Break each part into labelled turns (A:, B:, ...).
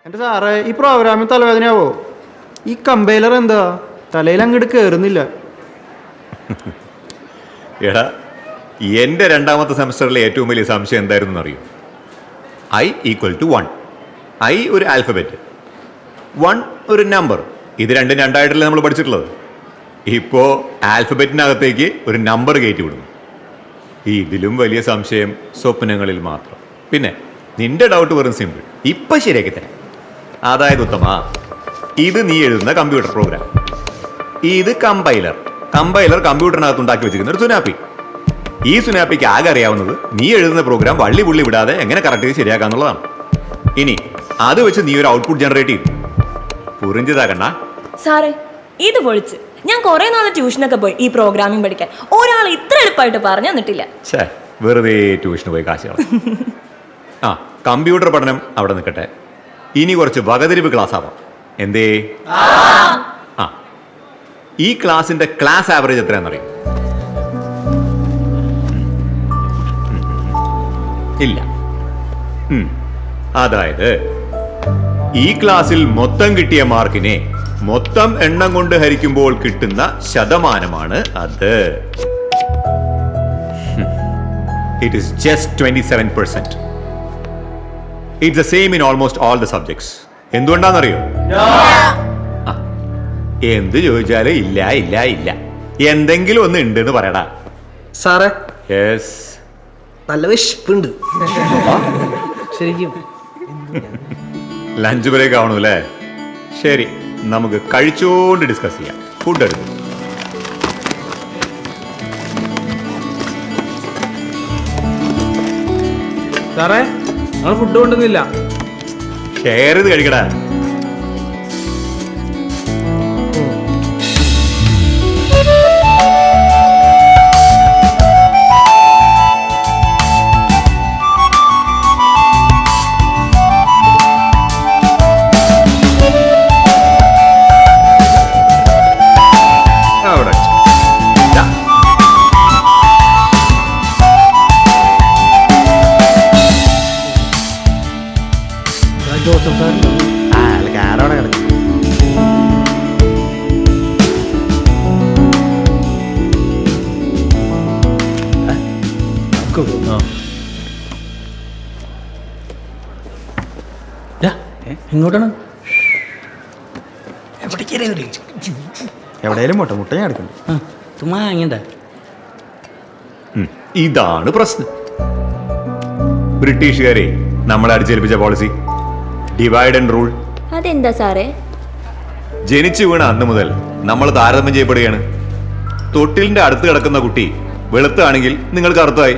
A: എൻ്റെ സാറേ, ഈ പ്രോഗ്രാമിൽ തലവേദനയാവോ? ഈ കമ്പൈലർ എന്താ തലയിൽ അങ്ങോട്ട് കയറുന്നില്ല.
B: എടാ, എൻ്റെ രണ്ടാമത്തെ സെമസ്റ്ററിലെ ഏറ്റവും വലിയ സംശയം എന്തായിരുന്നു എന്നറിയോ? I = 1. I ഒരു ആൽഫബറ്റ്, 1 ഒരു നമ്പർ. ഇത് രണ്ടും രണ്ടായിട്ടല്ലേ നമ്മൾ പഠിച്ചിട്ടുള്ളത്. ഇപ്പോൾ ആൽഫബറ്റിനകത്തേക്ക് ഒരു നമ്പർ കയറ്റി വിടുന്നു. ഇതിലും വലിയ സംശയം സ്വപ്നങ്ങളിൽ മാത്രം. പിന്നെ നിന്റെ ഡൗട്ട് വെറും സിമ്പിൾ, ഇപ്പം ശരിയാക്കി തരാം. അതായത് ഉത്തമ, ഇത് നീ എഴുതുന്ന കമ്പ്യൂട്ടർ പ്രോഗ്രാം, ഇത് കമ്പൈലർ കമ്പ്യൂട്ടറിനകത്ത് ഉണ്ടാക്കി വെച്ചിരിക്കുന്ന ഒരു സുനാപ്പി. ഈ സുനാപ്പിക്ക് ആകെ അറിയാവുന്നത് നീ എഴുതുന്ന പ്രോഗ്രാം വള്ളി പുള്ളി വിടാതെ എങ്ങനെ കറക്റ്റ് ചെയ്ത് ശരിയാക്കാന്നുള്ളതാണ്. ഇനി അത് വെച്ച് നീ ഒരു ഔട്ട്പുട്ട് ജനറേറ്റ് ചെയ്യും. പുറിഞ്ചതാകണ്ണ
C: സാറേ, ഇത് പൊളിച്ച്. ഞാൻ കുറെ നാളെ ട്യൂഷനൊക്കെ പോയി ഈ പ്രോഗ്രാമിംഗ് പഠിക്കാൻ. ഒരാൾ ഇത്ര എളുപ്പമായിട്ട് പറഞ്ഞു തന്നിട്ടില്ല.
B: വെറുതെ ട്യൂഷന് പോയി കാശുകൾ. ആ, കമ്പ്യൂട്ടർ പഠനം അവിടെ നിൽക്കട്ടെ. ഇനി കുറച്ച് വകതിരിവ് ക്ലാസ് ആവാം. എന്തേ? ആ, ഈ ക്ലാസിന്റെ ക്ലാസ് ആവറേജ് എത്രയാണെന്നറിയും? ഇല്ല. അതായത് ഈ ക്ലാസ്സിൽ മൊത്തം കിട്ടിയ മാർക്കിനെ മൊത്തം എണ്ണം കൊണ്ട് ഹരിക്കുമ്പോൾ കിട്ടുന്ന ശതമാനമാണ് അത്. It is just 27%. It's the same in almost all the subjects. എന്തുകൊണ്ടാണെന്നറിയോ? എന്ത് ചോദിച്ചാലും ഇല്ല ഇല്ല ഇല്ല, എന്തെങ്കിലും ഒന്ന് ഉണ്ടെന്ന് പറയടാ.
D: സാറേ,
B: യെസ്,
D: നല്ല വിശപ്പുണ്ട് ശരിക്കും.
B: ലഞ്ച് ബ്രേക്ക് ആവണു അല്ലേ? ശരി, നമുക്ക് കഴിച്ചോണ്ട് ഡിസ്കസ് ചെയ്യാം. ഫുഡ് എടുക്കും.
D: സാറേ, ഞങ്ങൾ ഫുഡ് കൊണ്ടുവന്നില്ല.
B: ഷെയർ ചെയ്ത് കഴിക്കടാ.
D: എങ്ങോട്ടാണ്?
A: എവിടെയാലും മുട്ട ഞാൻ എടുക്കുന്നു.
B: ഇതാണ് പ്രശ്നം. ബ്രിട്ടീഷുകാരെ നമ്മളെ അടിച്ചേൽപ്പിച്ച പോളിസി, ഡിവൈഡ് ആൻഡ് റൂൾ.
C: അതെന്താ സാറേ?
B: ജനിച്ചു വീണ അന്ന് മുതൽ നമ്മൾ താരതമ്യം ചെയ്യപ്പെടുകയാണ്. തൊട്ടിലിന്റെ അടുത്ത് കിടക്കുന്ന കുട്ടി വെളുത്താണെങ്കിൽ നിങ്ങൾ കറുത്തായി,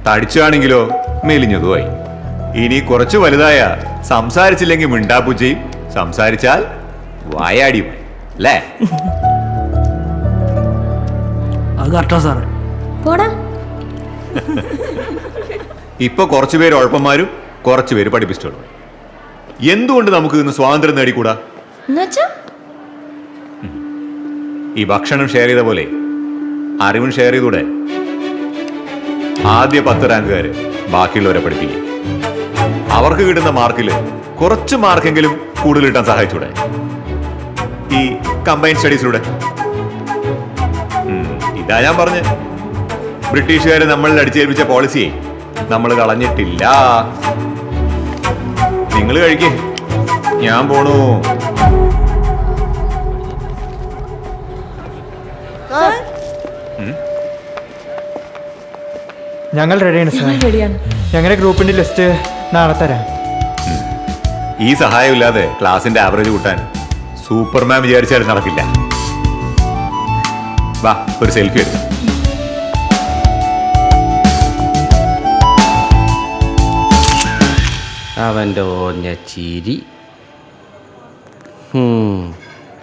B: തടിച്ചാണെങ്കിലോ മെലിഞ്ഞതുമായി. ഇനി കുറച്ച് വലുതായ സംസാരിച്ചില്ലെങ്കിൽ മിണ്ടാപ്പൂച്ചയും, സംസാരിച്ചാൽ വായാടിയും അല്ലേ? ഇപ്പൊ കുറച്ചുപേര് ഉഴപ്പന്മാരും കുറച്ചുപേര് പഠിപ്പിച്ചിട്ടുള്ളൂ. എന്തുകൊണ്ട് നമുക്ക് ഇന്ന് സ്വാതന്ത്ര്യം നേടിക്കൂടാ? ഈ ഭക്ഷണം ഷെയർ ചെയ്ത പോലെ അറിവും ഷെയർ ചെയ്തൂടെ? ആദ്യ 10 റാങ്കുകാര് ബാക്കിയുള്ളവരെ പഠിപ്പിക്കും. അവർക്ക് കിട്ടുന്ന മാർക്കില് കുറച്ച് മാർക്കെങ്കിലും കൂടുതൽ കിട്ടാൻ സഹായിച്ചൂടെ ഈ കമ്പൈൻ സ്റ്റഡീസിലൂടെ? ഇതാ ഞാൻ പറഞ്ഞ്, ബ്രിട്ടീഷുകാര് നമ്മളിൽ അടിച്ചേൽപ്പിച്ച പോളിസിയെ നമ്മൾ കളഞ്ഞിട്ടില്ല. നിങ്ങൾ കഴിക്കേ, ഞാൻ പോണു.
A: ഞങ്ങൾ റെഡിയാണ് സാർ. ഞങ്ങളുടെ ഗ്രൂപ്പിന്റെ ലിസ്റ്റ് നാളെ തരാം.
B: ഈ സഹായമില്ലാതെ ക്ലാസിന്റെ ആവറേജ് കൂട്ടാൻ സൂപ്പർമാൻ വിചാരിച്ചാലും നടക്കില്ല. വാ, ഒരു സെൽഫി എടുക്കാം.
D: അവൻ്റെ ഓഞ്ഞ ചിരി.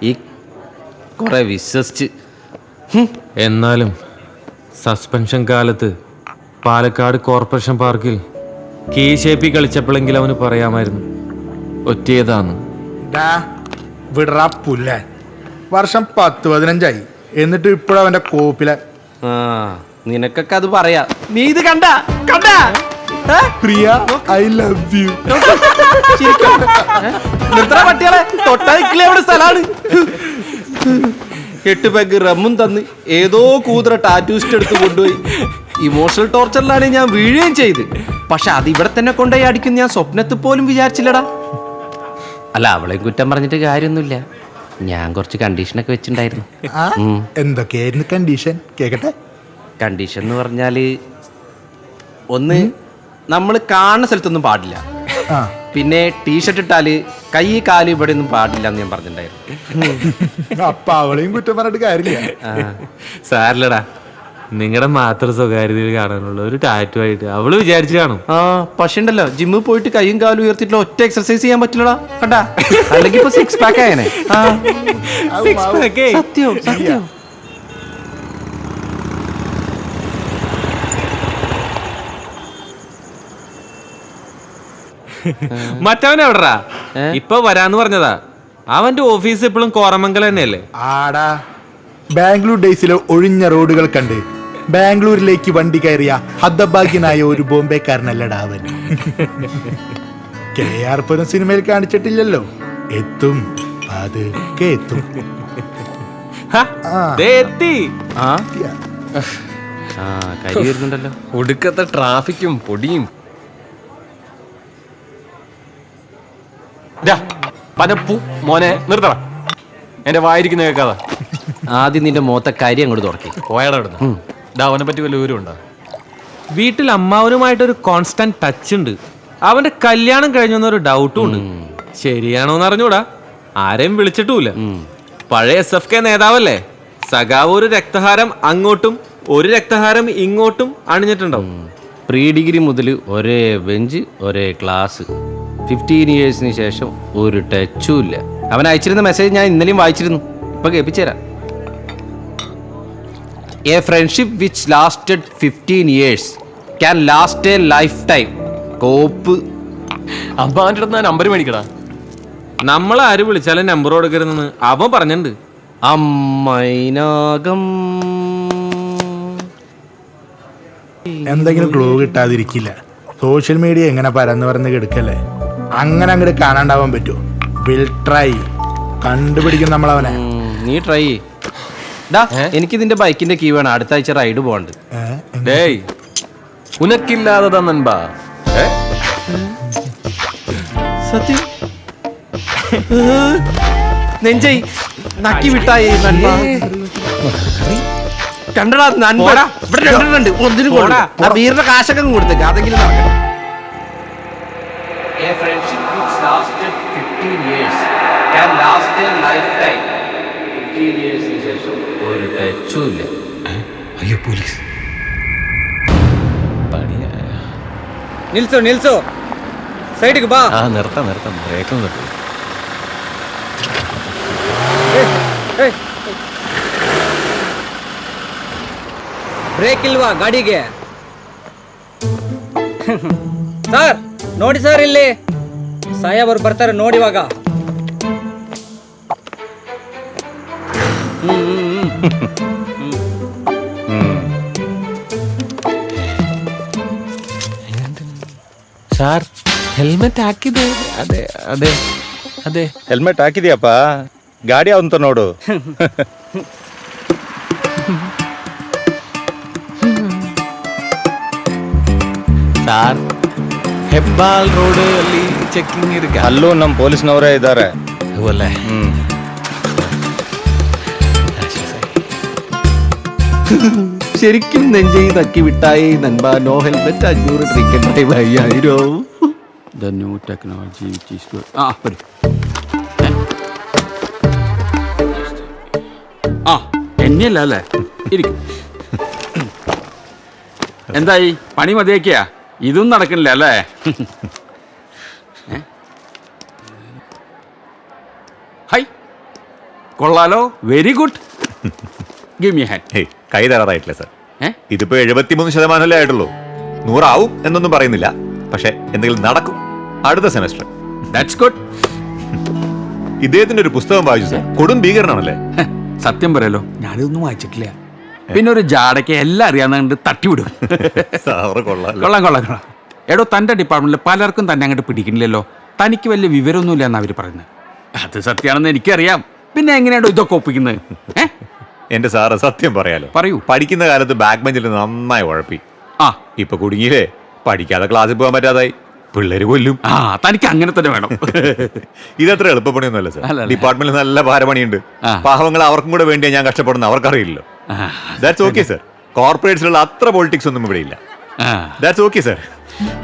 D: ഈ കുറെ വിശ്വസിച്ച്.
E: എന്നാലും സസ്പെൻഷൻ കാലത്ത് പാലക്കാട് കോർപ്പറേഷൻ പാർക്കിൽ KCP കളിച്ചപ്പോഴെങ്കിലും അവന് പറയാമായിരുന്നു ഒറ്റയതാന്ന്.
F: വിടറാ പുല്ല. വർഷം 10-15 എന്നിട്ട് ഇപ്പോഴും അവന്റെ കോപ്പില.
D: നിനക്കൊക്കെ അത് പറയാ. നീ ഇത് കണ്ട
F: പ്രിയ, ഐ ലവ് യു.
D: നിർത്തണ പട്ടികളെ തൊട്ടായിക്കിളെ അവിടെ സ്ഥലമാണ്. 8 പെഗ് റമ്മും തന്ന് ഏതോ കൂതറ ടാറ്റൂസ്റ്റ് എടുത്ത് കൊണ്ടുപോയി. ഇമോഷണൽ ടോർച്ചറിലാണ് ഞാൻ വീഴുകയും ചെയ്ത്. പക്ഷെ അത് ഇവിടെ തന്നെ കൊണ്ടുപോയി അടിക്കും ഞാൻ സ്വപ്നത്തിൽ പോലും വിചാരിച്ചില്ലടാ. അല്ല, അവളെയും കുറ്റം പറഞ്ഞിട്ട് കാര്യമൊന്നുമില്ല. ഞാൻ കുറച്ച് കണ്ടീഷനൊക്കെ വെച്ചിട്ടുണ്ടായിരുന്നു.
F: എന്തൊക്കെയായിരുന്നു കണ്ടീഷൻ? കേക്കട്ടെ.
D: കണ്ടീഷൻ എന്ന് പറഞ്ഞാല്, ഒന്ന്, നമ്മൾ കാണുന്ന സ്ഥലത്തൊന്നും പാടില്ല. പിന്നെ ടീഷർട്ട് ഇട്ടാല് കൈ കാല് ഇവിടെ ഒന്നും പാടില്ല എന്ന് ഞാൻ പറഞ്ഞിട്ടുണ്ടായിരുന്നു.
F: അപ്പൊ അവളെയും കുറ്റം പറഞ്ഞിട്ട് കാര്യമില്ല.
E: സാരില്ലടാ, നിങ്ങളുടെ മാത്രം സ്വകാര്യതയിൽ കാണാനുള്ള ഒരു ടാറ്റു ആയിട്ട് അവള് വിചാരിച്ചു കാണും.
D: പക്ഷെ ഉണ്ടല്ലോ, ജിമ്മിൽ പോയിട്ട് കൈയും കാലും ഉയർത്തിയിട്ടുള്ള ഒറ്റ എക്സർസൈസ് ചെയ്യാൻ പറ്റില്ലടാ. കണ്ടാ, അല്ലെങ്കിൽ ഇപ്പൊ 6 പാക്ക് ആയനെ. സത്യം സത്യം.
E: മറ്റവൻ എവിടാ? ഇപ്പൊ വരാന്ന് പറഞ്ഞതാ. അവന്റെ ഓഫീസ് ഇപ്പോഴും കോറമംഗലം തന്നെയല്ലേ?
F: ആടാ, ബാംഗ്ലൂർ ഡേയ്സിലെ ഒഴിഞ്ഞ റോഡുകൾ കണ്ട് ബാംഗ്ലൂരിലേക്ക് വണ്ടി കയറിയ ഹതഭാഗ്യനായ ഒരു ബോംബെക്കാരനല്ലടാ അവൻ. KR പുരം സിനിമയിൽ കാണിച്ചിട്ടില്ലല്ലോ. എത്തും, അത് എത്തും.
D: കരി വരുന്നുണ്ടല്ലോ.
G: ഒടുക്കത്തെ ട്രാഫിക്കും പൊടിയും. മോനെ നിർത്തറ, എന്റെ വായിരിക്കുന്ന കേൾക്കാതെ.
D: ആദ്യം നിന്റെ മോത്തെ കരി അങ്ങോട്ട് തുറക്കി
G: പോയാടാ ഇവിടുന്ന്. അവനെ പറ്റി വല്ല വിവരമുണ്ടോ?
E: വീട്ടിൽ അമ്മാവനുമായിട്ടൊരു കോൺസ്റ്റന്റ് ടച്ച് ഉണ്ട്. അവന്റെ കല്യാണം കഴിഞ്ഞൊരു ഡൗട്ടും ഉണ്ട്. ശരിയാണോന്ന് അറിഞ്ഞൂടാ, ആരെയും വിളിച്ചിട്ടുമില്ല. പഴയ SFK നേതാവല്ലേ. സഖാവ് ഒരു രക്തഹാരം അങ്ങോട്ടും ഒരു രക്തഹാരം ഇങ്ങോട്ടും അണിഞ്ഞിട്ടുണ്ടാവും.
D: പ്രീ ഡിഗ്രി മുതൽ ഒരേ ബെഞ്ച് ഒരേ ക്ലാസ്. 15 ഇയേഴ്സിന് ശേഷം ഒരു ടച്ചും ഇല്ല. അവൻ അയച്ചിരുന്ന മെസ്സേജ് ഞാൻ ഇന്നലെയും വായിച്ചിരുന്നു. ഇപ്പൊ കേൾപ്പിച്ചുതരാം. A friendship which lasted 15 years can last a lifetime. കോപ്പ്.
G: അമ്മാന്റെ അടുത്ത് നമ്പർ മേടിക്കടാ.
E: നമ്മളെ ആര് വിളിച്ചാലും നമ്പർ കൊടുക്കരുതെന്ന് അവൻ പറഞ്ഞിട്ടുണ്ട്.
D: അമ്മൈനാകം.
F: എന്തെങ്കിലും ക്ലൂ കിട്ടാതിരിക്കില്ല. സോഷ്യൽ മീഡിയ എങ്ങനെ പരന്ന് പറഞ്ഞ് കിടക്കല്ലേ. അങ്ങനെ അങ്ങോട്ട് കാണാണ്ടാവാൻ പറ്റുമോ? Will try. കണ്ടുപിടിക്കും നമ്മളവനെ.
D: നീ ട്രൈ. എനിക്ക് നിന്റെ ബൈക്കിന്റെ കീ വേണം. അടുത്ത ആഴ്ച റൈഡ് പോകണ്ട്.
G: ഡേയ്, ഉനക്കില്ലാതെ നൻപാ.
D: സത്യം നെഞ്ചൈ നക്കി വിട്ടായി. കണ്ടടാ നൻപടാ. ഇവിടെ രണ്ടെണ്ണുണ്ട്. ഒന്നിനും പോടാ. വീറിന്റെ കാശൊക്കെ കൊടുത്തേക്ക്. അതെങ്കിലും നടക്കണം. A friendship which lasted 15 years can last a lifetime. 15 years ന് ശേഷം ഒരു ടച്ചും ഇല്ല.
G: അയ്യോ, പോലീസ്.
H: ನಿಲ್ಸು ಸೈಡ್ಗೆ ಬಾ.
G: നിർത്താം ബ്രേക്ക് നിർത്തും.
H: ಬ್ರೇಕ್ ಇಲ್ವಾ ಗಾಡಿಗೆ? ಸರ್ ನೋಡಿ ಸರ್, ಇಲ್ಲಿ ಸಾಹೇಬರು ಬರ್ತಾರೆ ನೋಡಿ ಇವಾಗ.
G: സാർ, ಹೆಲ್ಮೆಟ್ ಹಾಕಿದೆ. ಅದೇ ಅದೇ ಅದೇ
I: ಹೆಲ್ಮೆಟ್ ಹಾಕಿದ್ಯಪ್ಪ. ಗಾಡಿ ಅವಂತ ನೋಡು.
G: ಸಾರ್, ಹೆಬ್ಬಾಳ್ ರೋಡ್ ಅಲ್ಲಿ ಚೆಕಿಂಗ್ ಇருக்கு.
I: ಅಲ್ಲೂ ನಮ್ಮ ಪೊಲೀಸ್ನವರೇ ಇದ್ದಾರೆ.
G: ಹೌದಲ್ಲ?
D: ശരിക്കും നെഞ്ചൈ നക്കി വിട്ടായി. നൻപ no helmet 500 drink and drive 5000. The new technology which is good.
J: എന്നെയല്ല അല്ലേ? ഇരിക്കും. എന്തായി, പണി മതിയാക്കിയ? ഇതും നടക്കണില്ല അല്ലേ? ഹൈ, കൊള്ളാലോ. Very good. Give me hand.
B: കൈ തരാറായിട്ടില്ല സാർ. ഇതിപ്പോ 73% ആയിട്ടുള്ളൂ. 100 ആവും എന്നൊന്നും പറയുന്നില്ല. പക്ഷെ എന്തെങ്കിലും നടക്കും അടുത്ത സെമസ്റ്റർ.
J: That's good.
B: ഇദ്ദേഹത്തിന്റെ ഒരു പുസ്തകം വായിച്ചു സാർ. കൊടും ഭീകരനാണല്ലേ?
J: സത്യം പറയല്ലോ, ഞാനിതൊന്നും വായിച്ചിട്ടില്ല. പിന്നെ ഒരു ജാടയ്ക്ക് എല്ലാം അറിയാവുന്ന തട്ടിവിടും.
B: സാറ് കൊള്ളാം.
J: കൊള്ളാം. എടോ, തന്റെ ഡിപ്പാർട്ട്മെന്റിൽ പലർക്കും തന്നെ അങ്ങോട്ട് പിടിക്കണില്ലല്ലോ. തനിക്ക് വലിയ വിവരമൊന്നുമില്ല എന്നാ അവര് പറയുന്നത്. അത് സത്യമാണെന്ന് എനിക്കറിയാം. പിന്നെ എങ്ങനെയാണോ ഇതൊക്കെ ഒപ്പിക്കുന്നത്?
B: എന്റെ സാറ് സത്യം പറയാലോ,
J: പറയൂ.
B: പഠിക്കുന്ന കാലത്ത് ബാക്ക് ബെഞ്ചിൽ നന്നായി ഉഴപ്പി.
J: ആ
B: ഇപ്പൊ കുടുങ്ങിയില്ലേ, പഠിക്കാതെ ക്ലാസ്സിൽ പോകാൻ പറ്റാതായി, പിള്ളേര് കൊല്ലും.
J: ആ തനിക്ക് അങ്ങനെ തന്നെ വേണം.
B: ഇതത്ര എളുപ്പപ്പണിയൊന്നുമല്ല സാർ.
J: അല്ലല്ലേ?
B: ഡിപ്പാർട്ട്മെന്റിൽ നല്ല ഭാരപണിയുണ്ട്.
J: ആ.
B: പാവങ്ങൾ അവർക്കും കൂടെ വേണ്ടിയാ ഞാൻ കഷ്ടപ്പെടുന്ന അവർക്കറിയില്ലല്ലോ. That's okay sir. കോർപ്പറേറ്റ്സിലുള്ള അത്ര പൊളിറ്റിക്സ് ഒന്നും ഇവിടെ ഇല്ല. That's okay sir.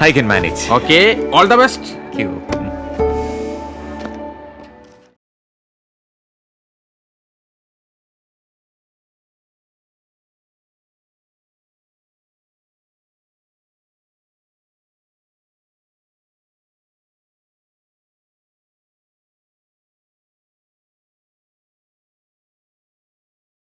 B: I can manage.
J: Okay, all the best.